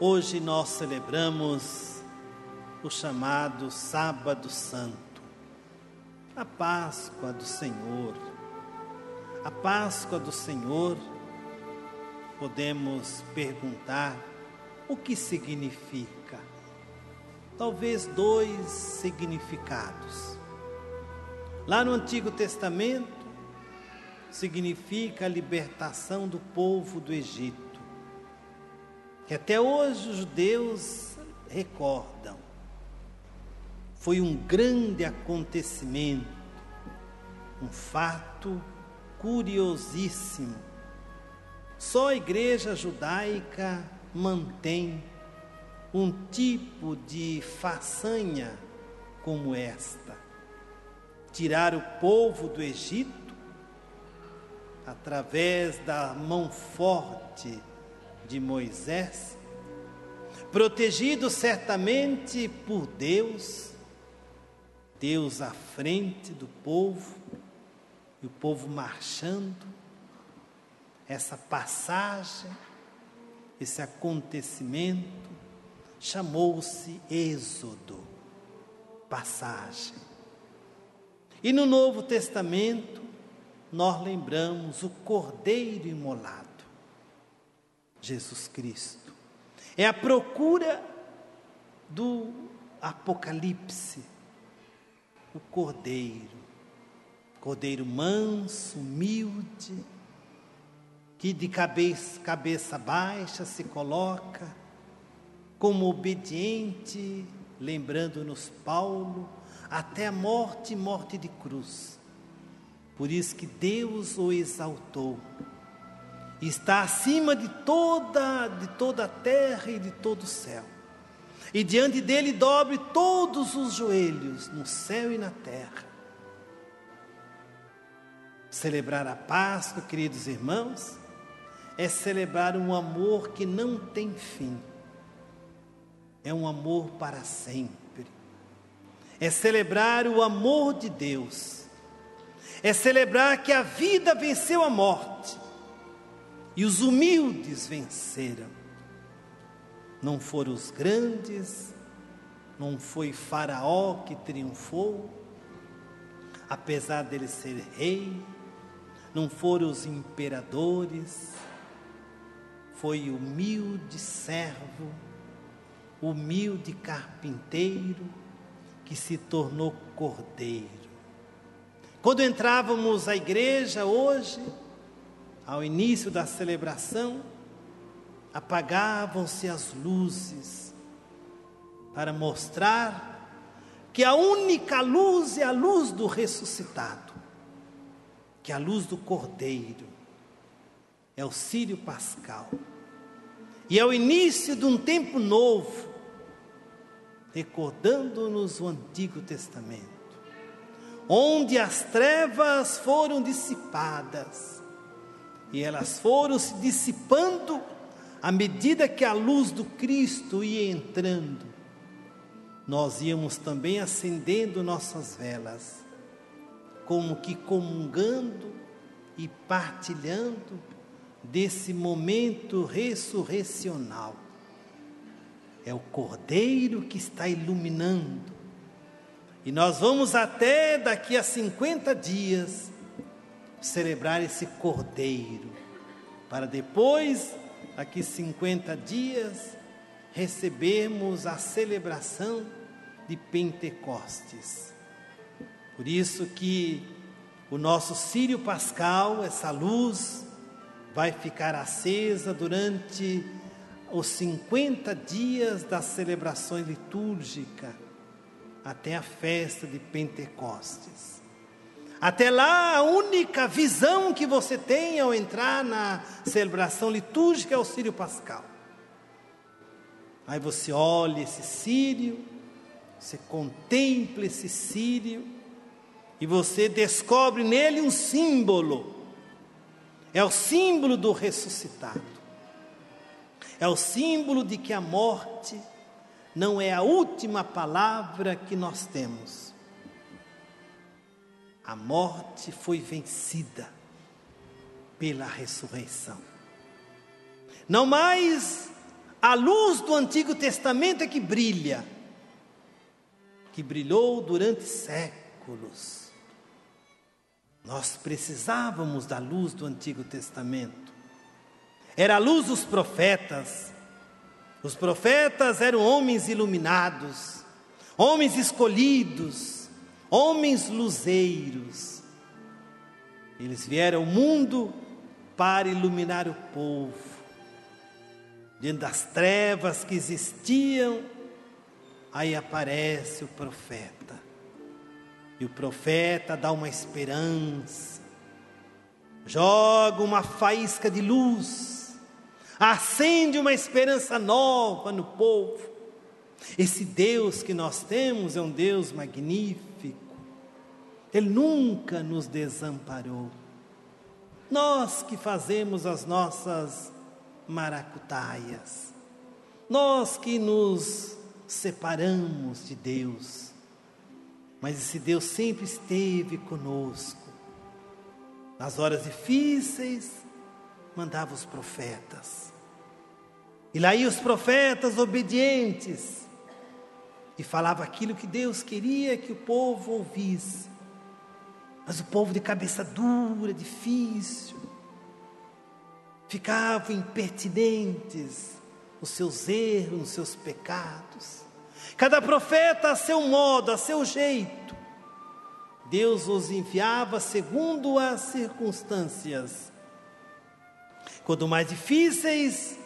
Hoje nós celebramos o chamado Sábado Santo, a Páscoa do Senhor. A Páscoa do Senhor, podemos perguntar o que significa. Talvez dois significados. Lá no Antigo Testamento, significa a libertação do povo do Egito, que até hoje os judeus recordam. Foi um grande acontecimento, um fato curiosíssimo. Só a igreja judaica mantém um tipo de façanha como esta: tirar o povo do Egito através da mão forte de Moisés, protegido certamente por Deus, Deus à frente do povo, e o povo marchando. Essa passagem, esse acontecimento, chamou-se Êxodo, passagem. E no Novo Testamento, nós lembramos o Cordeiro imolado, Jesus Cristo. É a procura do Apocalipse, o Cordeiro manso, humilde, que de cabeça baixa se coloca, como obediente, lembrando-nos Paulo, até a morte de cruz. Por isso que Deus o exaltou. Está acima de toda a terra e de todo o céu. E diante dele dobre todos os joelhos, no céu e na terra. Celebrar a Páscoa, queridos irmãos, é celebrar um amor que não tem fim. É um amor para sempre. É celebrar o amor de Deus. É celebrar que a vida venceu a morte. E os humildes venceram. Não foram os grandes, não foi Faraó que triunfou, apesar dele ser rei, não foram os imperadores, foi o humilde servo, humilde carpinteiro, que se tornou cordeiro. Quando entrávamos à igreja hoje, ao início da celebração, apagavam-se as luzes para mostrar que a única luz é a luz do ressuscitado, que é a luz do Cordeiro, é o Círio Pascal. E é o início de um tempo novo, recordando-nos o Antigo Testamento, onde as trevas foram dissipadas, e elas foram se dissipando à medida que a luz do Cristo ia entrando. Nós íamos também acendendo nossas velas, como que comungando e partilhando desse momento ressurrecional. É o Cordeiro que está iluminando. E nós vamos até daqui a 50 dias celebrar esse Cordeiro, para depois, daqui 50 dias, recebermos a celebração de Pentecostes. Por isso que o nosso Círio Pascal, essa luz, vai ficar acesa durante os 50 dias das celebrações litúrgicas, até a festa de Pentecostes. Até lá, a única visão que você tem ao entrar na celebração litúrgica é o Círio Pascal. Aí você olha esse círio, você contempla esse círio, e você descobre nele um símbolo. É o símbolo do ressuscitado. É o símbolo de que a morte não é a última palavra que nós temos. A morte foi vencida pela ressurreição. Não mais A luz do Antigo Testamento é que brilha, que brilhou durante séculos. Nós precisávamos da luz do Antigo Testamento. Era a luz dos profetas. Os profetas eram homens iluminados, homens escolhidos, homens luzeiros. Eles vieram ao mundo para iluminar o povo. Diante das trevas que existiam, aí aparece o profeta. E o profeta dá uma esperança, joga uma faísca de luz, acende uma esperança nova no povo. Esse Deus que nós temos é um Deus magnífico. Ele nunca nos desamparou. Nós que fazemos as nossas maracutaias, nós que nos separamos de Deus, mas esse Deus sempre esteve conosco. Nas horas difíceis, mandava os profetas, e lá iam os profetas obedientes, e falava aquilo que Deus queria que o povo ouvisse. Mas o povo de cabeça dura, difícil, ficavam impertinentes nos seus erros, nos seus pecados. Cada profeta a seu modo, a seu jeito. Deus os enviava segundo as circunstâncias. Quando mais difíceis,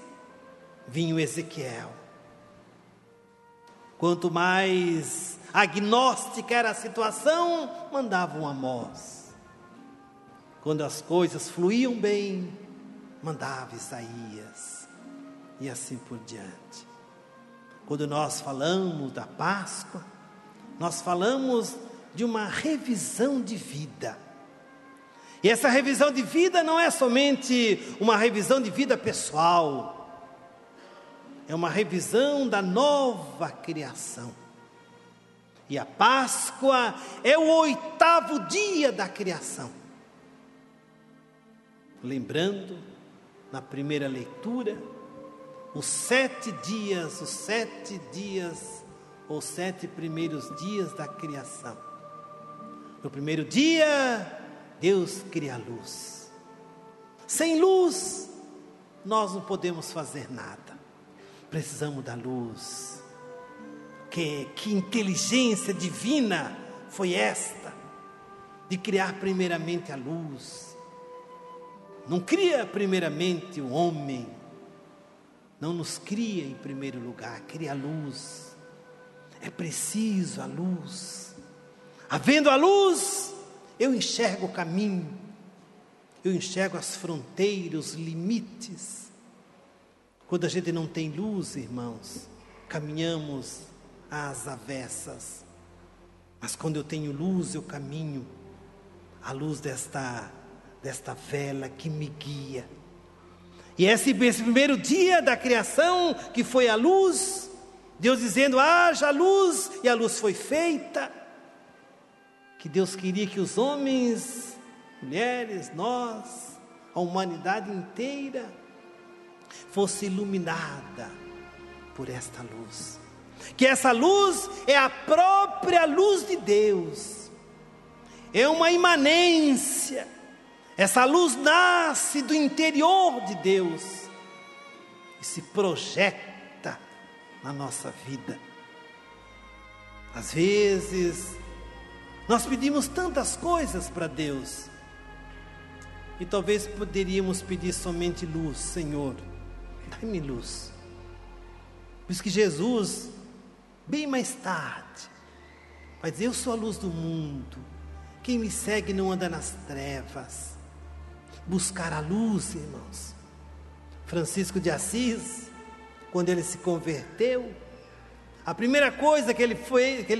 vinha o Ezequiel. Quanto mais agnóstica era a situação, mandava um Amós. Quando as coisas fluíam bem, mandava Isaías, e assim por diante. Quando nós falamos da Páscoa, nós falamos de uma revisão de vida. E essa revisão de vida não é somente uma revisão de vida pessoal, é uma revisão da nova criação. E a Páscoa é o 8º dia da criação. Lembrando, na primeira leitura, os 7 primeiros dias da criação. No primeiro dia, Deus cria a luz. Sem luz, nós não podemos fazer nada. Precisamos da luz. Que inteligência divina foi esta, de criar primeiramente a luz. Não cria primeiramente o homem, não nos cria em primeiro lugar, cria a luz. É preciso a luz. Havendo a luz, eu enxergo o caminho, eu enxergo as fronteiras, os limites. Quando a gente não tem luz, irmãos, caminhamos às avessas. Mas quando eu tenho luz, eu caminho à luz desta vela que me guia. E esse primeiro dia da criação, que foi a luz, Deus dizendo, haja luz, e a luz foi feita. Que Deus queria que os homens, mulheres, nós, a humanidade inteira, fosse iluminada por esta luz. Que essa luz é a própria luz de Deus. É uma imanência. Essa luz nasce do interior de Deus e se projeta na nossa vida. Às vezes, nós pedimos tantas coisas para Deus, e talvez poderíamos pedir somente luz. Senhor, dai-me luz. Por isso que Jesus, bem mais tarde, vai dizer, eu sou a luz do mundo, quem me segue não anda nas trevas. Buscar a luz, irmãos. Francisco de Assis, quando ele se converteu, a primeira coisa que ele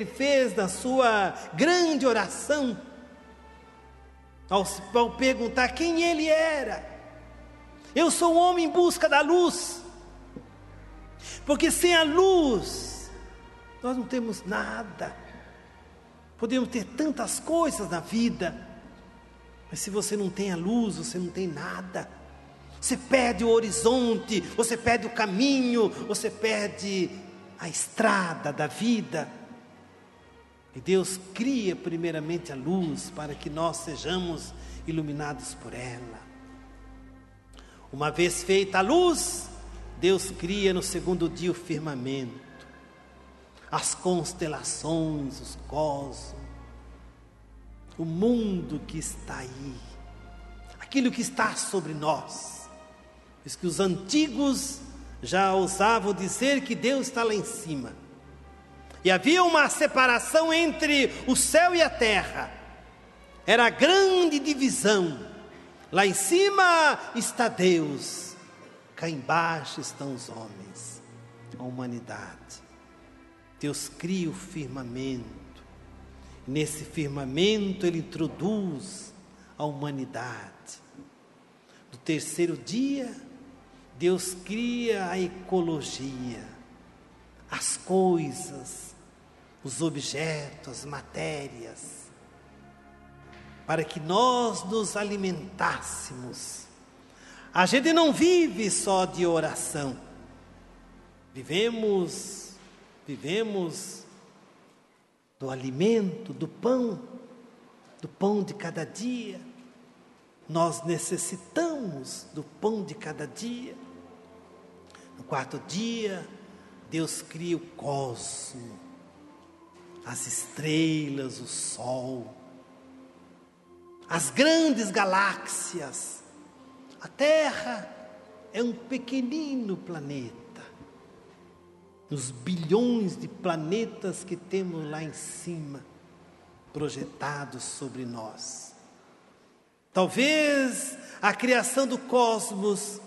fez na sua grande oração, ao perguntar quem ele era, eu sou um homem em busca da luz, porque sem a luz, nós não temos nada. Podemos ter tantas coisas na vida, mas se você não tem a luz, você não tem nada. Você perde o horizonte, você perde o caminho, você perde a estrada da vida. E Deus cria primeiramente a luz para que nós sejamos iluminados por ela. Uma vez feita a luz, Deus cria no segundo dia o firmamento, as constelações, os cosmos, o mundo que está aí, aquilo que está sobre nós. Diz que os antigos já ousavam dizer que Deus está lá em cima. E havia uma separação entre o céu e a terra. Era a grande divisão. Lá em cima está Deus, cá embaixo estão os homens, a humanidade. Deus cria o firmamento. E nesse firmamento Ele introduz a humanidade. No terceiro dia, Deus cria a ecologia, as coisas, os objetos, as matérias, para que nós nos alimentássemos. A gente não vive só de oração, vivemos do alimento, do pão de cada dia. Nós necessitamos do pão de cada dia. No quarto dia, Deus cria o cosmos, as estrelas, o sol, as grandes galáxias. A Terra é um pequenino planeta, nos bilhões de planetas que temos lá em cima, projetados sobre nós. Talvez a criação do cosmos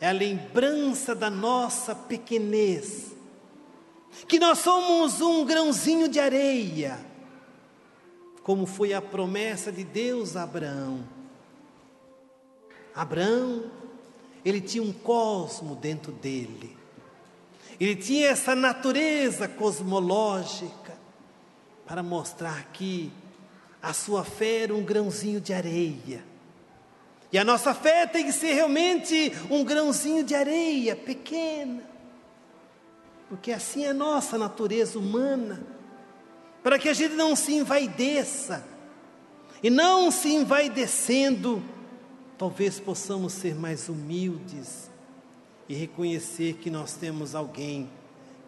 é a lembrança da nossa pequenez, que nós somos um grãozinho de areia, como foi a promessa de Deus a Abraão. Abraão, ele tinha um cosmo dentro dele, ele tinha essa natureza cosmológica, para mostrar que a sua fé era um grãozinho de areia. E a nossa fé tem que ser realmente um grãozinho de areia, pequena. Porque assim é a nossa natureza humana. Para que a gente não se envaideça. E não se envaidecendo, talvez possamos ser mais humildes. E reconhecer que nós temos alguém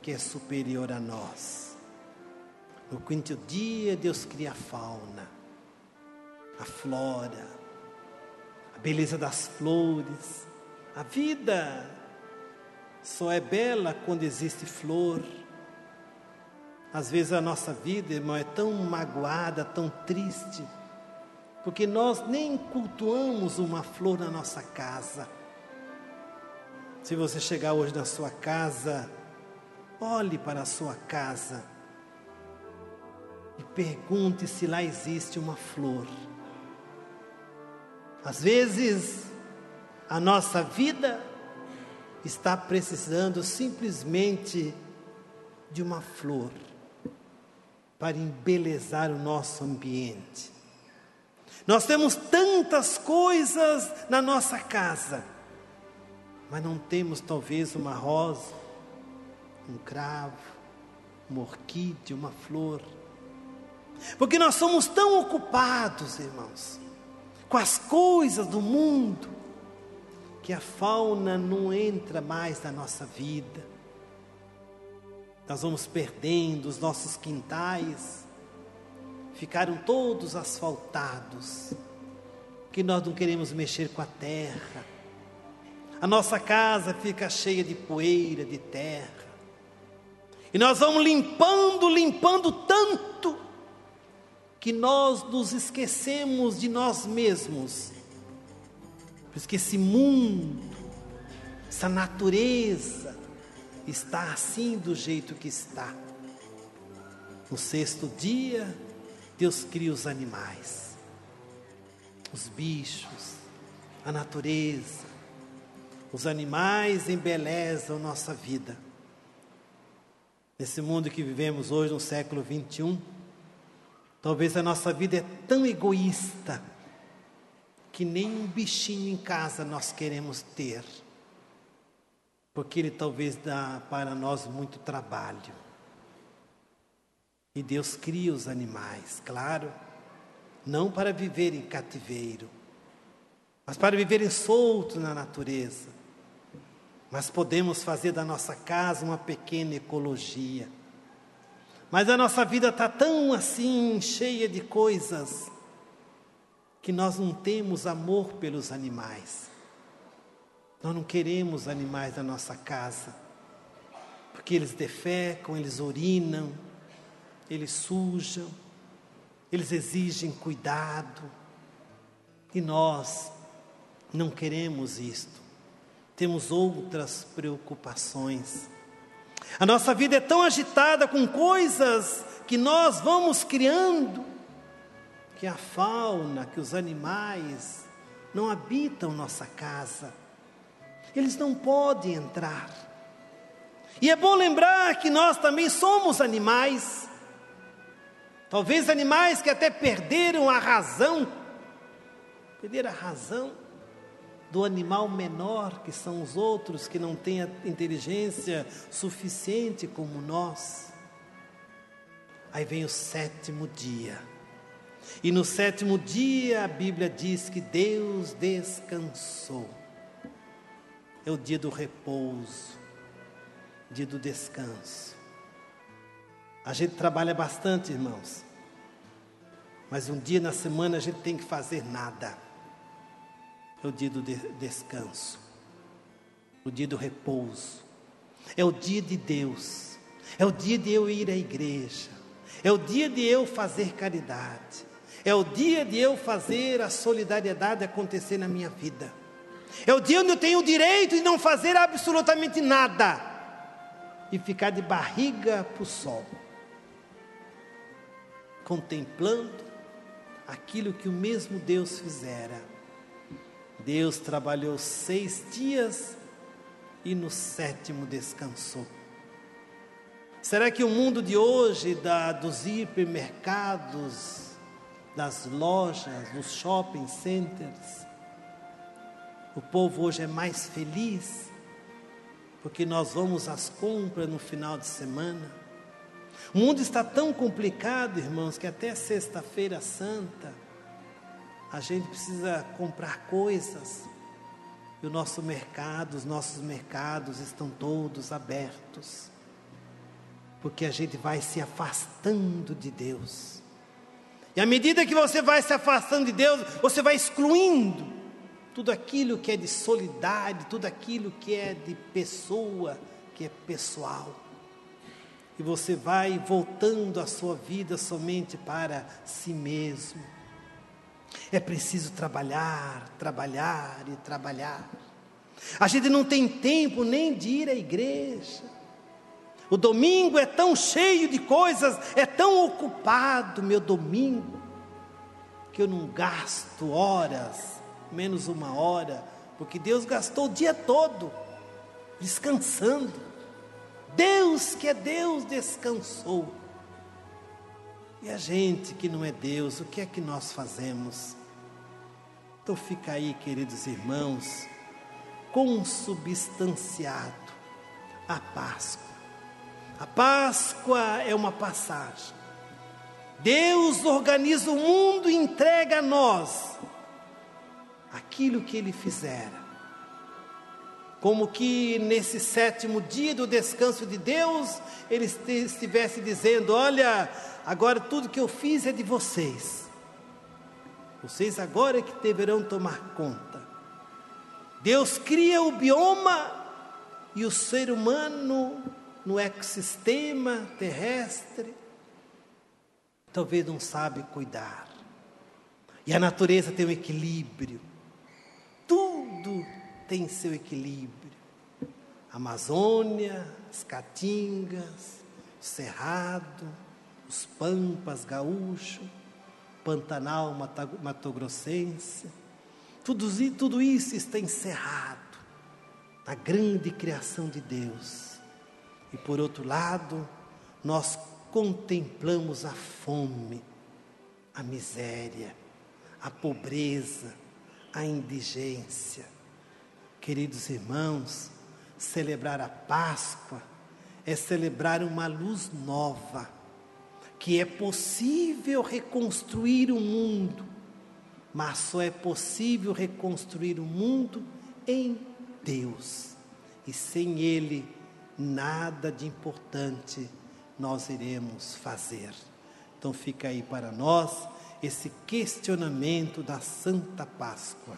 que é superior a nós. No quinto dia, Deus cria a fauna, a flora, a beleza das flores. A vida só é bela quando existe flor. Às vezes a nossa vida, irmão, é tão magoada, tão triste, porque nós nem cultuamos uma flor na nossa casa. Se você chegar hoje na sua casa, olhe para a sua casa e pergunte se lá existe uma flor. Às vezes, a nossa vida está precisando simplesmente de uma flor para embelezar o nosso ambiente. Nós temos tantas coisas na nossa casa, mas não temos talvez uma rosa, um cravo, uma orquídea, uma flor. Porque nós somos tão ocupados, irmãos, com as coisas do mundo, que a fauna não entra mais na nossa vida. Nós vamos perdendo os nossos quintais, ficaram todos asfaltados, que nós não queremos mexer com a terra. A nossa casa fica cheia de poeira, de terra. E nós vamos limpando tanto, que nós nos esquecemos de nós mesmos. Porque esse mundo, essa natureza, está assim do jeito que está. No sexto dia, Deus cria os animais, os bichos, a natureza. Os animais embelezam nossa vida. Nesse mundo que vivemos hoje, no século 21, talvez a nossa vida é tão egoísta, que nem um bichinho em casa nós queremos ter, porque ele talvez dá para nós muito trabalho. E Deus cria os animais, claro, não para viver em cativeiro, mas para viverem soltos na natureza. Mas podemos fazer da nossa casa uma pequena ecologia. Mas a nossa vida está tão assim, cheia de coisas, que nós não temos amor pelos animais. Nós não queremos animais na nossa casa, porque eles defecam, eles urinam, eles sujam, eles exigem cuidado. E nós não queremos isto. Temos outras preocupações. A nossa vida é tão agitada com coisas que nós vamos criando, que a fauna, que os animais não habitam nossa casa. Eles não podem entrar. E é bom lembrar que nós também somos animais. Talvez animais que até perderam a razão. Perderam a razão do animal menor, que são os outros, que não têm a inteligência suficiente como nós. Aí vem o 7º dia. E no 7º dia a Bíblia diz que Deus descansou. É o dia do repouso, dia do descanso. A gente trabalha bastante, irmãos, mas um dia na semana a gente tem que fazer nada. É o dia do descanso, o dia do repouso, é o dia de Deus, é o dia de eu ir à igreja, é o dia de eu fazer caridade, é o dia de eu fazer a solidariedade acontecer na minha vida, é o dia onde eu tenho o direito de não fazer absolutamente nada e ficar de barriga para o sol, contemplando aquilo que o mesmo Deus fizera. Deus trabalhou 6 dias e no 7º descansou. Será que o mundo de hoje, dos hipermercados, das lojas, dos shopping centers, o povo hoje é mais feliz porque nós vamos às compras no final de semana? O mundo está tão complicado, irmãos, que até sexta-feira santa a gente precisa comprar coisas. E os nossos mercados estão todos abertos, porque a gente vai se afastando de Deus. E à medida que você vai se afastando de Deus, você vai excluindo tudo aquilo que é de solidário, tudo aquilo que é de pessoa, que é pessoal. E você vai voltando a sua vida somente para si mesmo. É preciso trabalhar, trabalhar e trabalhar. A gente não tem tempo nem de ir à igreja. O domingo é tão cheio de coisas, é tão ocupado meu domingo, que eu não gasto horas, menos 1 hora, porque Deus gastou o dia todo descansando. Deus que é Deus descansou. E a gente que não é Deus, o que é que nós fazemos? Então fica aí, queridos irmãos, consubstanciado a Páscoa. A Páscoa é uma passagem. Deus organiza o mundo e entrega a nós aquilo que Ele fizera. Como que nesse 7º dia do descanso de Deus, Ele estivesse dizendo: olha, agora tudo que eu fiz é de vocês. Vocês agora é que deverão tomar conta. Deus cria o bioma e o ser humano no ecossistema terrestre talvez não sabe cuidar. E a natureza tem um equilíbrio. Tudo tem seu equilíbrio. A Amazônia, as Caatingas, o Cerrado, os Pampas gaúcho, Pantanal matogrossense, tudo isso está encerrado na grande criação de Deus. E por outro lado, nós contemplamos a fome, a miséria, a pobreza, a indigência. Queridos irmãos, celebrar a Páscoa é celebrar uma luz nova, que é possível reconstruir o mundo, mas só é possível reconstruir o mundo em Deus. E sem Ele, nada de importante nós iremos fazer. Então fica aí para nós esse questionamento da Santa Páscoa.